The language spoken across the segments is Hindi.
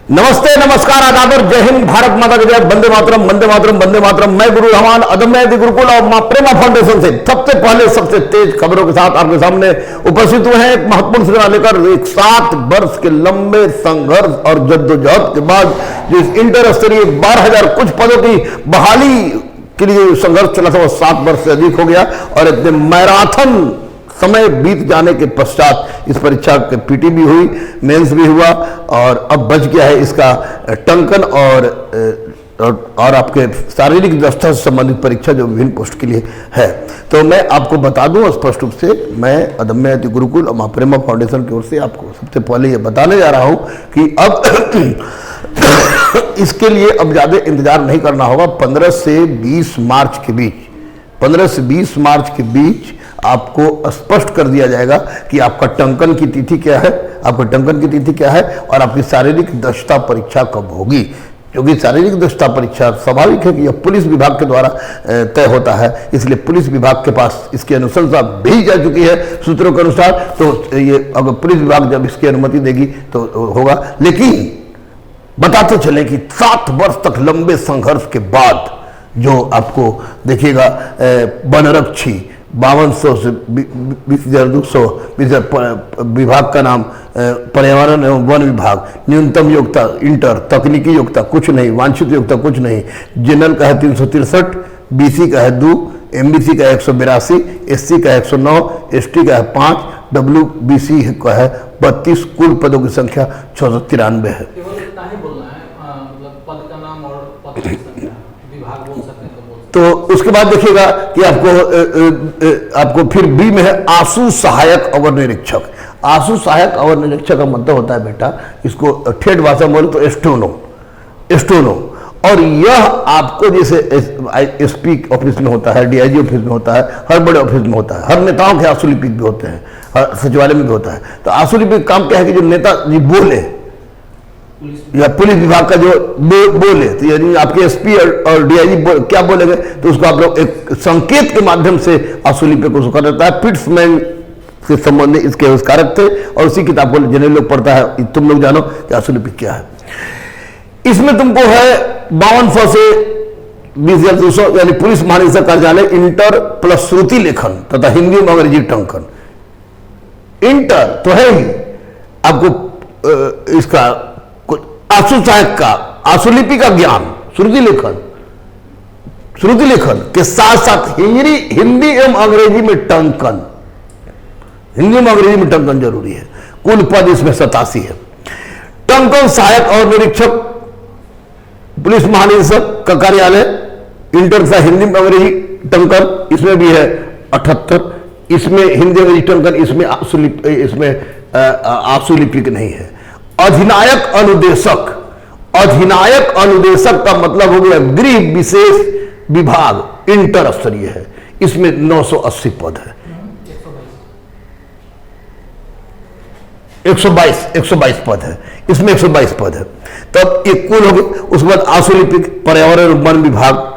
नमस्ते, नमस्कार, आदाब और जय हिंद। भारत माता की जय। वंदे मातरम, वंदे मातरम, वंदे मातरम। मैं गुरु रहमान अदम्य गुरुकुल और मां प्रेमा फाउंडेशन से सबसे पहले सबसे तेज खबरों के साथ आपके सामने उपस्थित हुए हैं। एक महत्वपूर्ण सूचना लेकर, एक 7 वर्ष के लंबे संघर्ष और जद्दोजहद के बाद जो इंटर स्तरीय 12,000 कुछ पदों की बहाली के लिए संघर्ष चला था वो 7 वर्ष से अधिक हो गया और इतने मैराथन समय बीत जाने के पश्चात इस परीक्षा के पीटी भी हुई, मेंस भी हुआ और अब बच गया है इसका टंकन और आपके शारीरिक दक्षता से संबंधित परीक्षा जो विभिन्न पोस्ट के लिए है। तो मैं आपको बता दूं स्पष्ट रूप से, मैं अदम्य गुरुकुल और मां प्रेमा फाउंडेशन की ओर से आपको सबसे पहले ये बताने जा रहा हूं कि अब इसके लिए अब ज्यादा इंतजार नहीं करना होगा। 15 से 20 मार्च के बीच 15 से 20 मार्च के बीच आपको स्पष्ट कर दिया जाएगा कि आपका टंकन की तिथि क्या है, आपका टंकन की तिथि क्या है और आपकी शारीरिक दक्षता परीक्षा कब होगी। क्योंकि शारीरिक दक्षता परीक्षा स्वाभाविक है कि यह पुलिस विभाग के द्वारा तय होता है, इसलिए पुलिस विभाग के पास इसकी अनुशंसा भेजी जा चुकी है सूत्रों के अनुसार। तो ये अगर पुलिस विभाग जब इसकी अनुमति देगी तो होगा। लेकिन बताते चले कि 7 वर्ष तक लंबे संघर्ष के बाद जो आपको देखिएगा बनरक्षी 5200 से 20,200 विभाग का नाम पर्यावरण एवं वन विभाग, न्यूनतम योग्यता इंटर, तकनीकी योग्यता कुछ नहीं, वांछित योग्यता कुछ नहीं, जनरल का है 363, बीसी का है 2, एमबीसी का है 182, एससी का है 109, एसटी का है 5, डब्ल्यूबीसी का है 32। कुल पदों की संख्या 693 है। तो उसके बाद देखिएगा कि आपको फिर बी में है आशु सहायक अवर निरीक्षक। आशु सहायक अवर निरीक्षक का मतलब होता है बेटा, इसको ठेठ भाषा में बोले तो एस्टोनो। और यह आपको जैसे एसपी ऑफिस में होता है, डीआईजी ऑफिस में होता है, हर बड़े ऑफिस में होता है, हर नेताओं के आशुलिपिक भी होते हैं, हर सचिवालय में भी होता है। तो आशुलिपिक काम क्या है कि जो नेता जी बोले या पुलिस विभाग का जो बोले, तो यानी आपके एसपी और डीआईजी क्या बोलेंगे तो उसको आप लोग एक संकेत के माध्यम से आशुलिपिक को कर देता है। पिट्समैन से संबंधित इसके आविष्कारक थे और उसी किताब को जिन्हें लोग पढ़ता है तुम लोग जानो कि आशुलिपिक क्या है। इसमें तुमको है 5200 से 20,200 यानी पुलिस महानिदेशक कार्यालय इंटर प्लस श्रुति लेखन तथा हिंदी में अंग्रेजी टंकन। इंटर तो है ही आपको इसका आशु सहायक का आशुलिपि का ज्ञान, श्रुति लेखन के साथ साथ हिंदी एवं अंग्रेजी में टंकन, हिंदी में अंग्रेजी में टंकन जरूरी है। कुल पद इसमें 87 है। टंकन सहायक और निरीक्षक पुलिस महानिदेशक का कार्यालय इंटर का हिंदी में अंग्रेजी टंकन, इसमें भी है 78। इसमें हिंदी अंग्रेजी टंकन, इसमें आशुलिपिक नहीं है। अधिनायक अनुदेशक का मतलब हो गया गृह विशेष विभाग, इंटर स्तरीय है, इसमें 980 पद है। 122 पद है, इसमें 122 पद है। तब ये कुल हो गए। उसके बाद आशुलिपिक पर्यावरण वन विभाग,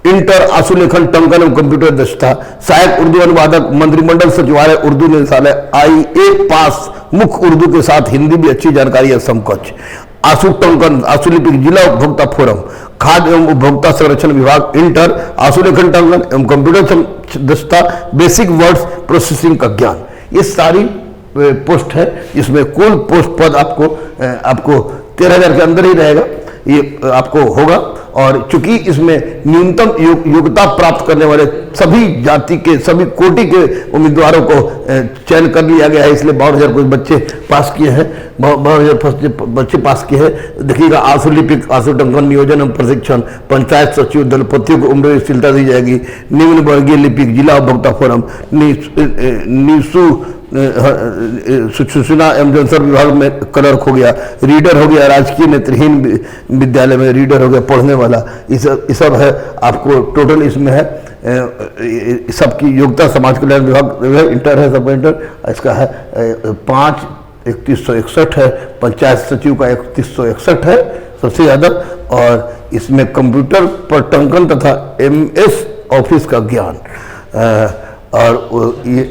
इंटर आशुलेखन टंकन एवं कंप्यूटर दक्षता, सहायक उर्दू अनुवादक, मंत्रिमंडल सचिवालय उर्दू निदेशालय, IA पास, मुख्य उर्दू के साथ हिंदी भी अच्छी जानकारी है समकक्ष। आशु टंकन आशुलिपिक जिला उपभोक्ता फोरम, खाद्य एवं उपभोक्ता संरक्षण विभाग, इंटर आशुलेखन टंकन एवं कंप्यूटर दक्षता, बेसिक वर्ड्स प्रोसेसिंग का ज्ञान। ये सारी पोस्ट है। इसमें कुल पोस्ट पद आपको 13,000 के अंदर ही रहेगा, ये आपको होगा। और चूंकि इसमें न्यूनतम योग्यता प्राप्त करने वाले सभी जाति के सभी कोटि के उम्मीदवारों को चयन कर लिया गया है, इसलिए 52,000 कुछ बच्चे पास किए हैं, 52,000 बच्चे पास किए हैं। देखिएगा आशुलिपिक, आशु टंकन नियोजन एवं प्रशिक्षण, पंचायत सचिव, दलपतियों को उम्र स्थिरता दी जाएगी, निम्न वर्गीय लिपिक, जिला उपभोक्ता फोरम, सूचना एवं जनसंपर्क विभाग में क्लर्क हो गया, रीडर हो गया, राजकीय नेत्रहीन विद्यालय में रीडर हो गया, पढ़ने वाला, ये सब है आपको टोटल इसमें है। सबकी योग्यता समाज कल्याण विभाग इंटर है, सब इंटर इसका है 5 3161 है, पंचायत सचिव का 3161 है सबसे ज़्यादा। और इसमें कंप्यूटर पर टंकन तथा MS ऑफिस का ज्ञान और ये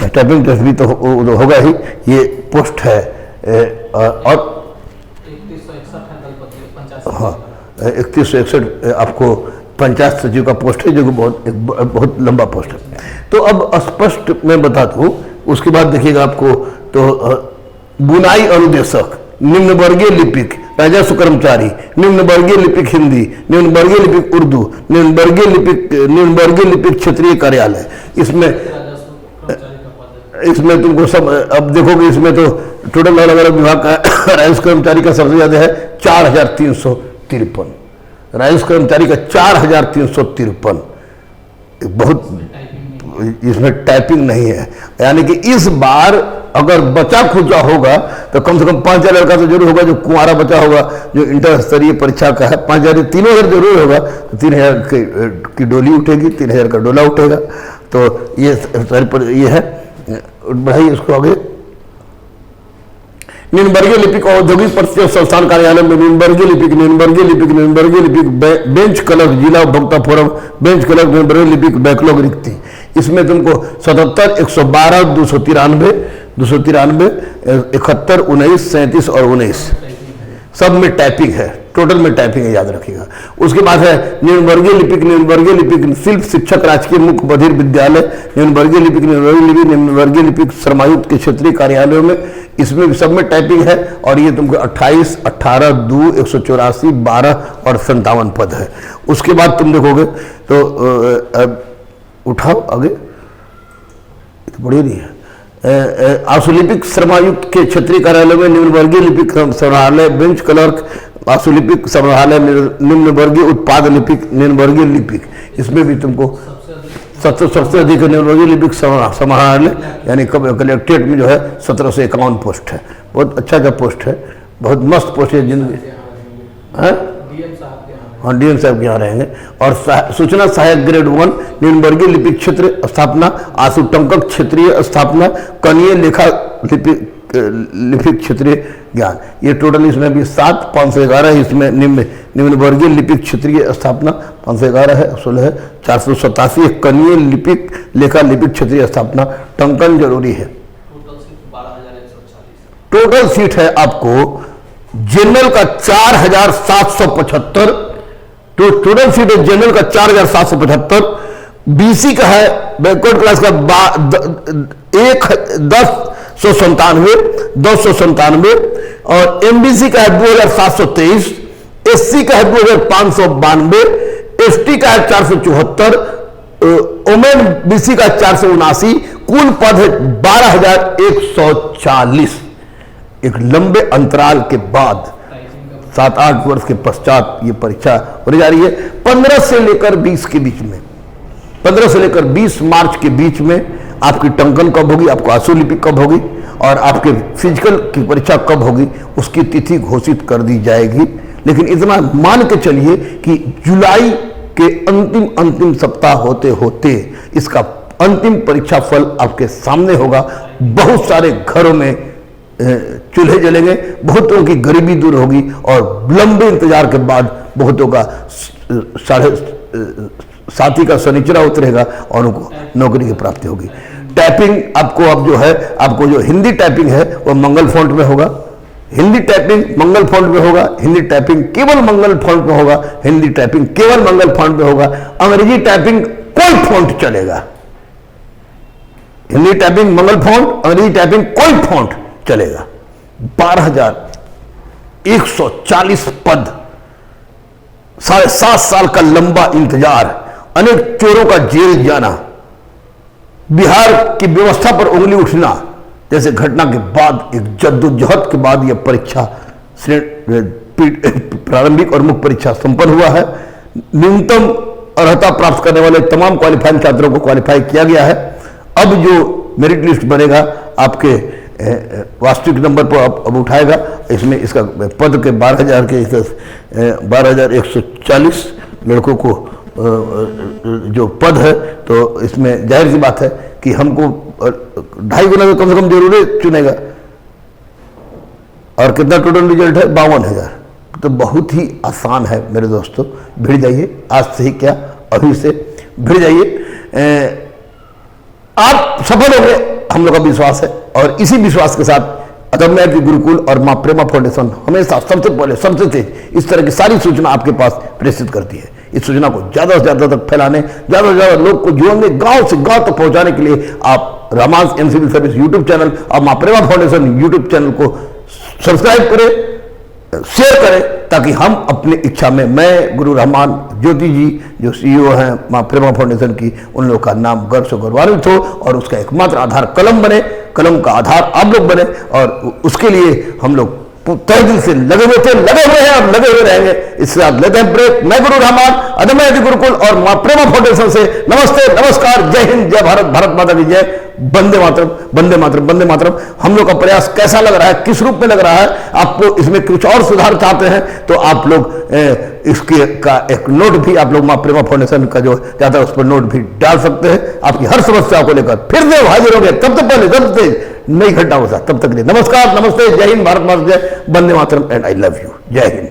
टाइपिंग टेस्ट भी तो होगा ही। ये पोस्ट है और 3161 आपको पंचायत सचिव का पोस्ट है, जो कि बहुत लंबा पोस्ट है। तो अब स्पष्ट मैं बता दूं, उसके बाद देखिएगा आपको तो बुनाई अनुदेशक, निम्न वर्गीय लिपिक, राजस्व कर्मचारी, निम्न वर्गीय लिपिक हिंदी, निम्न वर्गीय लिपिक उर्दू, निम्न वर्गीय लिपिक क्षेत्रीय कार्यालय। इसमें तुमको सब अब देखोगे, इसमें तो टोटल अलग अलग विभाग का राजस्व कर्मचारी का सबसे ज्यादा है 4353, राजस्व कर्मचारी का 4353। बहुत, इसमें टाइपिंग नहीं है। यानी कि इस बार अगर बचा खुचा होगा तो कम से कम 5000 लड़का तो जरूर होगा, जो कुंवारा बचा होगा, जो इंटर स्तरीय परीक्षा का है। 5000 3000 जरूर होगा, तो 3000 की डोली उठेगी, 3000 का डोला उठेगा। तो ये है, बढ़ाइए इसको आगे। निम्न वर्गीय लिपिक औद्योगिक प्रतिष्ठित संस्थान कार्यालय में निम्न वर्गीय लिपिक बेंच क्लर्क, जिला उपभोक्ता फोरम बेंच क्लर्क, निम्न वर्गीय लिपिक बैकलॉग रिक्ति। इसमें तुमको 77, 112, 293, 71, 19, 37 और 19 सब में टाइपिंग है, टोटल में टाइपिंग है, याद रखिएगा। उसके बाद है निम्न वर्गीय लिपिक शिल्प शिक्षक राजकीय मुख्य बधिर विद्यालय, निम्न वर्गीय लिपिक श्रमायुक्त के क्षेत्रीय कार्यालयों में, इसमें सब में टाइपिंग है। और ये तुमको 28, 18, 2, 184, 12 और 57 पद है। उसके बाद तुम देखोगे तो उठाओ आगे, तो बढ़िया नहीं है। आशुलिपिक श्रमायुक्त के क्षेत्रीय कार्यालय में निम्न वर्गीय लिपिक संग्रहालय, बेंच क्लर्क, आशुलिपिक संग्रहालय, निम्न वर्गीय उत्पाद लिपिक, निम्न वर्गीय लिपिक। इसमें भी तुमको सबसे अधिक निम्न वर्गीय लिपिक संग्रहालय, यानी कलेक्ट्रेट में जो है 1751 पोस्ट है। बहुत अच्छा पोस्ट है, बहुत मस्त पोस्ट है। जिंदगी हाँ, डीएम साहब के यहाँ रहेंगे। और सूचना सहायक ग्रेड 1, निम्न वर्गीय लिपिक क्षेत्र स्थापना, आशुटंकक क्षेत्रीय स्थापना, कनीय लेखा लिपिक क्षेत्रीय ज्ञान। ये टोटल इसमें भी 7, 511 है। इसमें निम्न वर्गीय लिपिक क्षेत्रीय स्थापना 511 है, 16 है, 487 कनीय लिपिक लेखा लिपिक क्षेत्रीय स्थापना, टंकन जरूरी है। टोटल सीट है आपको जनरल का 4775, तो टोटल सीट है जनरल का 4775, बीसी का है बैकवर्ड क्लास का 297, और एमबीसी का है 2723, एससी का है 2592, एसटी का है 474, ओमेन बीसी का 479, कुल पद है 12140। एक लंबे अंतराल के बाद 7-8 वर्ष के पश्चात ये परीक्षा होने जा रही है। 15 से लेकर 20 के बीच में, 15 से लेकर 20 मार्च के बीच में आपकी टंकन कब होगी, आपको आशुलिपिक कब होगी और आपके फिजिकल की परीक्षा कब होगी, उसकी तिथि घोषित कर दी जाएगी। लेकिन इतना मान के चलिए कि जुलाई के अंतिम सप्ताह होते होते इसका अंतिम परीक्षा फल आपके सामने होगा। बहुत सारे घरों में चूल्हे जलेंगे, बहुतों की गरीबी दूर होगी और लंबे इंतजार के बाद बहुतों का 7 का शनिचरा उतरेगा और उनको नौकरी की प्राप्ति होगी। टाइपिंग आपको अब जो है, आपको जो हिंदी टाइपिंग है वो मंगल फॉन्ट में होगा। हिंदी टाइपिंग मंगल फॉन्ट में होगा, हिंदी टाइपिंग केवल मंगल फॉन्ट में होगा, हिंदी टाइपिंग केवल मंगल फॉन्ट में होगा। अंग्रेजी टाइपिंग कोई फॉन्ट चलेगा। हिंदी टाइपिंग मंगल फॉन्ट, अंग्रेजी टाइपिंग कोई फॉन्ट चलेगा। 12140 पद, 7.5 साल का लंबा इंतजार, अनेक चोरों का जेल जाना, बिहार की व्यवस्था पर उंगली उठना जैसे घटना के बाद, एक जद्दोजहद के बाद यह परीक्षा प्रारंभिक और मुख्य परीक्षा संपन्न हुआ है। न्यूनतम अर्हता प्राप्त करने वाले तमाम क्वालिफाइंग छात्रों को क्वालिफाई किया गया है। अब जो मेरिट लिस्ट बनेगा आपके वास्तविक नंबर पर अब उठाएगा। इसमें इसका पद के 12,140 लड़कों को जो पद है, तो इसमें जाहिर सी बात है कि हमको 2.5 गुना में कम से कम जरूर चुनेगा। और कितना टोटल रिजल्ट है? 52,000। तो बहुत ही आसान है मेरे दोस्तों, भिड़ जाइए। आज से ही क्या, अभी से भिड़ जाइए। आप सफल होंगे, हम लोग का विश्वास है। और इसी विश्वास के साथ अदम्य गुरुकुल और मां प्रेमा फाउंडेशन हमेशा सबसे पहले सबसे तेज इस तरह की सारी सूचना आपके पास प्रेषित करती है। इस सूचना को ज्यादा से ज्यादा तक फैलाने, ज्यादा से ज्यादा लोग को जीवन में गांव से गांव तक पहुंचाने के लिए आप रामांस and civil service YouTube channel और मां प्रेमा फाउंडेशन यूट्यूब चैनल को सब्सक्राइब करें, शेयर करें, ताकि हम अपनी इच्छा में मैं गुरु रहमान ज्योति जी जो सीईओ हैं मां प्रेमा फाउंडेशन की, उन लोगों का नाम गर्व से गौरवान्वित हो और उसका एकमात्र आधार कलम बने, कलम का आधार आप लोग बने। और उसके लिए हम लोग तहे दिल से लगे हुए थे, लगे हुए हैं और लगे हुए रहेंगे। इसके साथ लेते हैं ब्रेक। मैं गुरु रहमान अदम्य गुरुकुल और मां प्रेमा फाउंडेशन से नमस्ते, नमस्कार, जय हिंद, जय भारत, भारत माता की जय, वंदे मातरम, वंदे मातरम, वंदे मातरम। हम लोग का प्रयास कैसा लग रहा है, किस रूप में लग रहा है, आपको इसमें कुछ और सुधार चाहते हैं तो आप लोग इसके का एक नोट भी आप लोग मां प्रेमा फाउंडेशन का जो चाहता है उस पर नोट भी डाल सकते हैं। आपकी हर समस्या को लेकर फिर से हाजिर हो गए, तब तक पहले सबसे तेज नई घटना हो सकता। तब तक के लिए नमस्कार, नमस्ते, जय हिंद, भारत माता जय, Vande Mataram and I love you. जय हिंद।